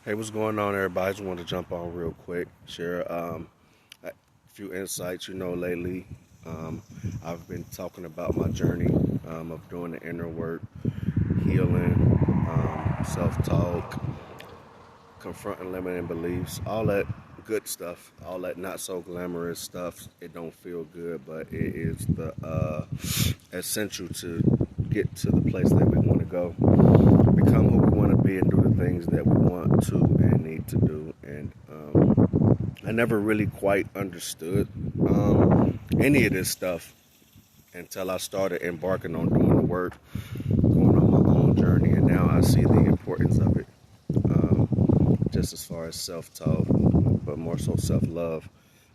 Hey, what's going on, everybody? I just wanted to jump on real quick, share a few insights. Lately, um, I've been talking about my journey of doing the inner work, healing, self-talk, confronting limiting beliefs, all that good stuff, all that not so glamorous stuff. It don't feel good, but it is the essential to get to the place that we want to go, become who we want to be, and do the things that we want to and need to do. And I never really quite understood any of this stuff until I started embarking on doing the work, going on my own journey, and now I see the importance of it. Just as far as self-talk, but more so self-love.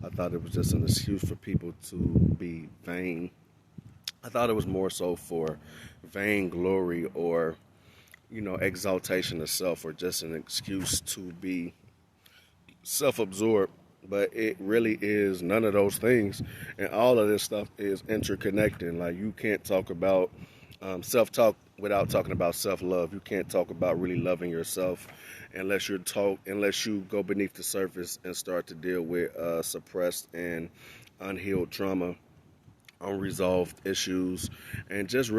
I thought it was just an excuse for people to be vain. I thought it was more so for vainglory or exaltation of self, or just an excuse to be self-absorbed. But it really is none of those things, and all of this stuff is interconnecting. Like, you can't talk about self-talk without talking about self-love. You can't talk about really loving yourself unless you go beneath the surface and start to deal with suppressed and unhealed trauma, unresolved issues, and just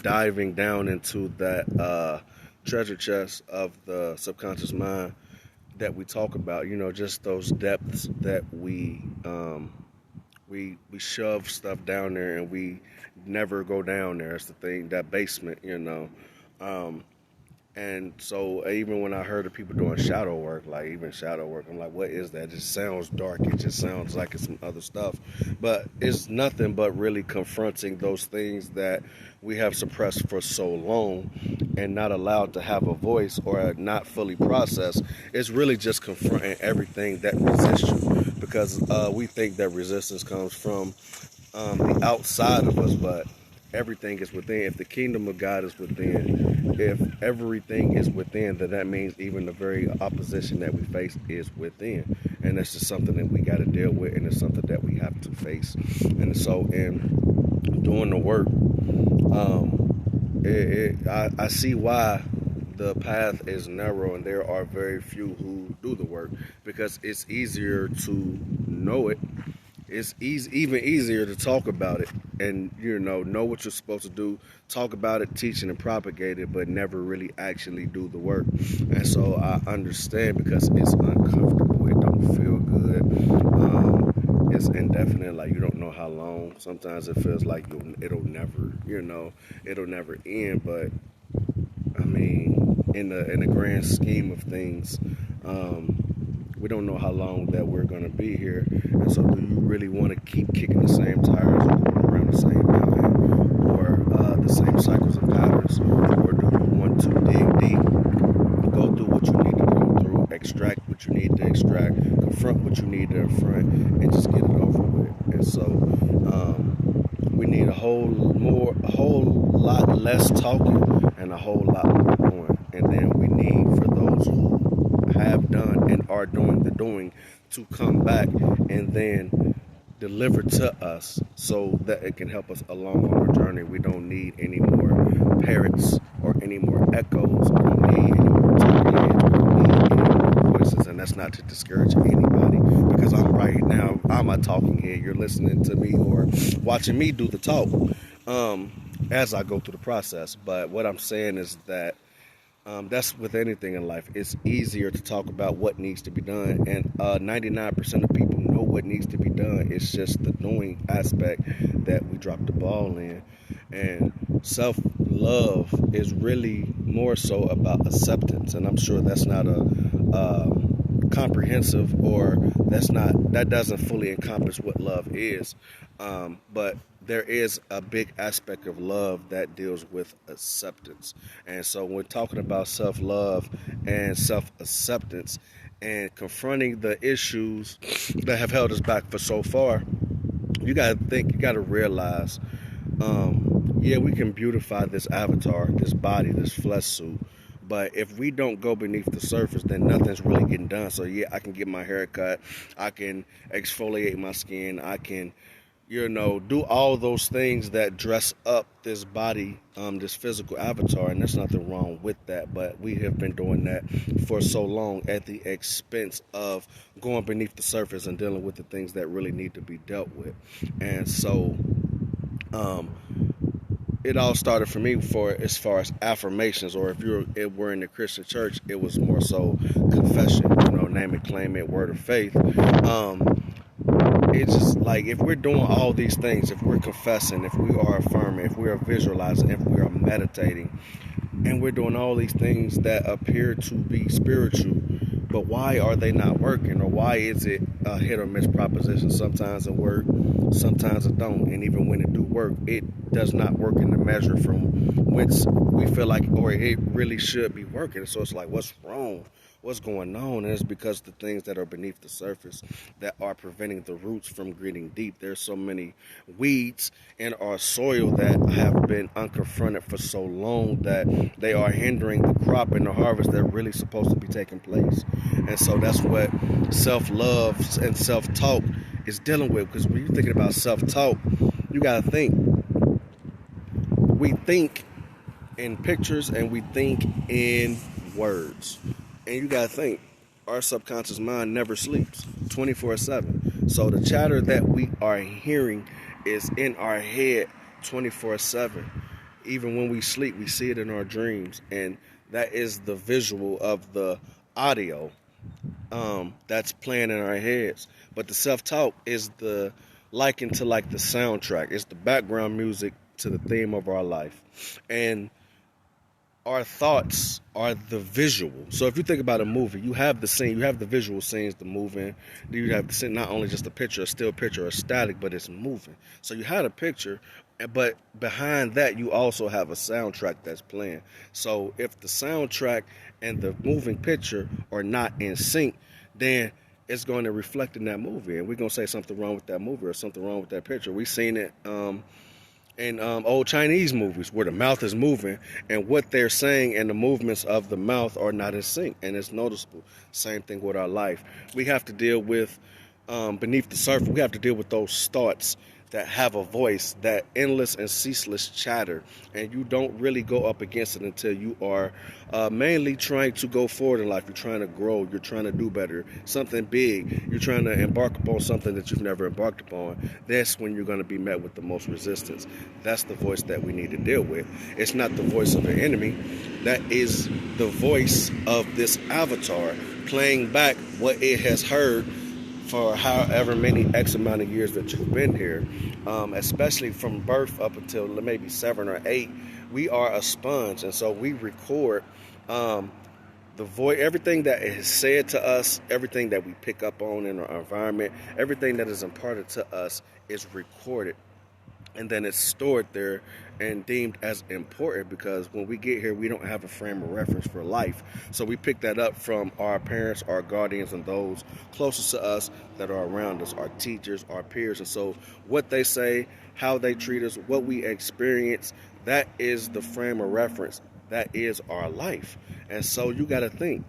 diving down into that treasure chest of the subconscious mind that we talk about. Just those depths that we shove stuff down there and we never go down there. It's the thing, that basement. Um, and so even when I heard of people doing shadow work, like even shadow work, I'm like, what is that? It just sounds dark. It just sounds like it's some other stuff. But it's nothing but really confronting those things that we have suppressed for so long and not allowed to have a voice, or not fully processed. It's really just confronting everything that resists you, because we think that resistance comes from the outside of us, but everything is within. If the kingdom of God is within, if everything is within, then that means even the very opposition that we face is within. And that's just something that we got to deal with, and it's something that we have to face. And so, in doing the work, I see why the path is narrow and there are very few who do the work, because it's easier to know it. It's even easier to talk about it, and know what you're supposed to do, talk about it, teach it, and propagate it, but never really actually do the work. And so I understand, because it's uncomfortable. It don't feel good. It's indefinite. Like, you don't know how long. Sometimes it feels like it'll never end. But I mean, in the grand scheme of things, we don't know how long that we're going to be here. And so, do you really want to keep kicking the same tires, or going around the same mountain, or the same cycles and patterns? Or do you want to dig deep, go through what you need to go through, extract what you need to extract, confront what you need to confront, and just get it over with? And so, we need a whole lot less talking and a whole lot more doing. And then we need, for those who have done and are doing the doing, to come back and then deliver to us, so that it can help us along on our journey. We don't need any more parrots or any more echoes. We don't need any more talking heads. We don't need any more voices. And that's not to discourage anybody, because I'm a talking head. You're listening to me or watching me do the talk as I go through the process. But what I'm saying is that that's with anything in life. It's easier to talk about what needs to be done, and 99% of people know what needs to be done. It's just the doing aspect that we drop the ball in. And self-love is really more so about acceptance, and I'm sure that's not a comprehensive, or that doesn't fully encompass what love is. But there is a big aspect of love that deals with acceptance. And so when talking about self-love and self-acceptance and confronting the issues that have held us back for so far, you got to realize, yeah, we can beautify this avatar, this body, this flesh suit. But if we don't go beneath the surface, then nothing's really getting done. So yeah, I can get my hair cut, I can exfoliate my skin, I can do all those things that dress up this body, this physical avatar, and there's nothing wrong with that. But we have been doing that for so long at the expense of going beneath the surface and dealing with the things that really need to be dealt with. And so, um, it all started for me for as far as affirmations, or if we're in the Christian church, it was more so confession, name it, claim it, word of faith. It's just like if we're doing all these things, if we're confessing, if we are affirming, if we are visualizing, if we are meditating, and we're doing all these things that appear to be spiritual, but why are they not working? Or why is it a hit or miss proposition? Sometimes it works, sometimes it don't. And even when it do work, it does not work in the measure from which we feel like, or it really should be working. So it's like, what's wrong? What's going on? And it's because the things that are beneath the surface that are preventing the roots from getting deep. There's so many weeds in our soil that have been unconfronted for so long that they are hindering the crop and the harvest that really supposed to be taking place. And so that's what self-love and self-talk is dealing with. Because when you're thinking about self-talk, you got to think. We think in pictures and we think in words. And you got to think, our subconscious mind never sleeps 24/7. So the chatter that we are hearing is in our head 24/7. Even when we sleep, we see it in our dreams. And that is the visual of the audio that's playing in our heads. But the self-talk is the likened to like the soundtrack. It's the background music to the theme of our life. And our thoughts are the visual. So if you think about a movie, you have the scene, you have the visual scenes, the moving. You have the scene, not only just a picture, a still picture, or static, but it's moving. So you had a picture, but behind that you also have a soundtrack that's playing. So if the soundtrack and the moving picture are not in sync, then it's going to reflect in that movie, and we're going to say something wrong with that movie or something wrong with that picture. We've seen it in old Chinese movies where the mouth is moving and what they're saying and the movements of the mouth are not in sync, and it's noticeable. Same thing with our life. We have to deal with beneath the surface. We have to deal with those thoughts that have a voice, that endless and ceaseless chatter, and you don't really go up against it until you are mainly trying to go forward in life. You're trying to grow, you're trying to do better, something big, you're trying to embark upon something that you've never embarked upon. That's when you're going to be met with the most resistance. That's the voice that we need to deal with. It's not the voice of an enemy. That is the voice of this avatar playing back what it has heard for however many X amount of years that you've been here, especially from birth up until maybe 7 or 8, we are a sponge, and so we record the voice, everything that is said to us, everything that we pick up on in our environment, everything that is imparted to us is recorded, and then it's stored there and deemed as important, because when we get here, we don't have a frame of reference for life. So we pick that up from our parents, our guardians, and those closest to us that are around us, our teachers, our peers. And so what they say, how they treat us, what we experience, that is the frame of reference. That is our life. And so you got to think,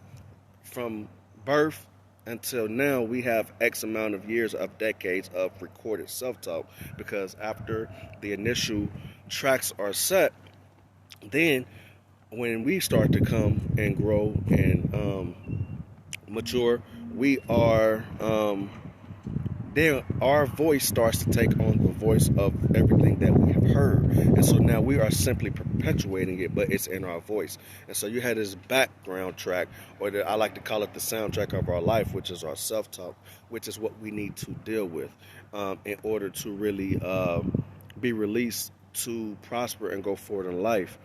from birth until now, we have X amount of years of decades of recorded self-talk, because after the initial tracks are set, then when we start to come and grow and mature, we are then our voice starts to take on the voice of everything that we have heard. And so now we are simply perpetuating it, but it's in our voice. And so you had this background track, or I like to call it the soundtrack of our life, which is our self-talk, which is what we need to deal with in order to really be released to prosper and go forward in life.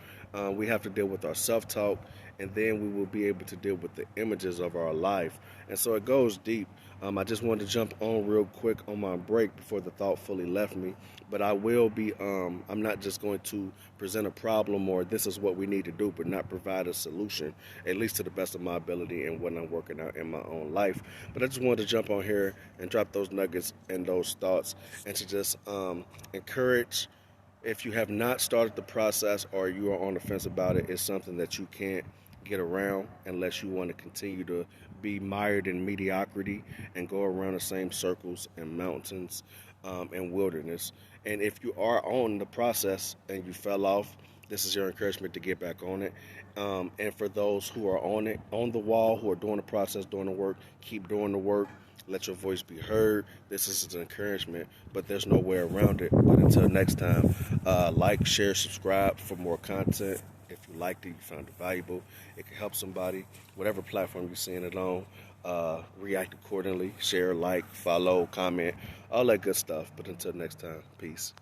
We have to deal with our self-talk, and then we will be able to deal with the images of our life. And so it goes deep. I just wanted to jump on real quick on my break before the thought fully left me. But I will be, I'm not just going to present a problem or this is what we need to do, but not provide a solution, at least to the best of my ability and what I'm working out in my own life. But I just wanted to jump on here and drop those nuggets and those thoughts, and to just encourage. If you have not started the process or you are on the fence about it, it's something that you can't get around unless you want to continue to be mired in mediocrity and go around the same circles and mountains and wilderness. And if you are on the process and you fell off, this is your encouragement to get back on it. And for those who are on it, on the wall, who are doing the process, doing the work, keep doing the work. Let your voice be heard. This is an encouragement, but there's no way around it. But until next time, like, share, subscribe for more content. If you liked it, you found it valuable, it can help somebody, whatever platform you're seeing it on, react accordingly, share, like, follow, comment, all that good stuff. But until next time, peace.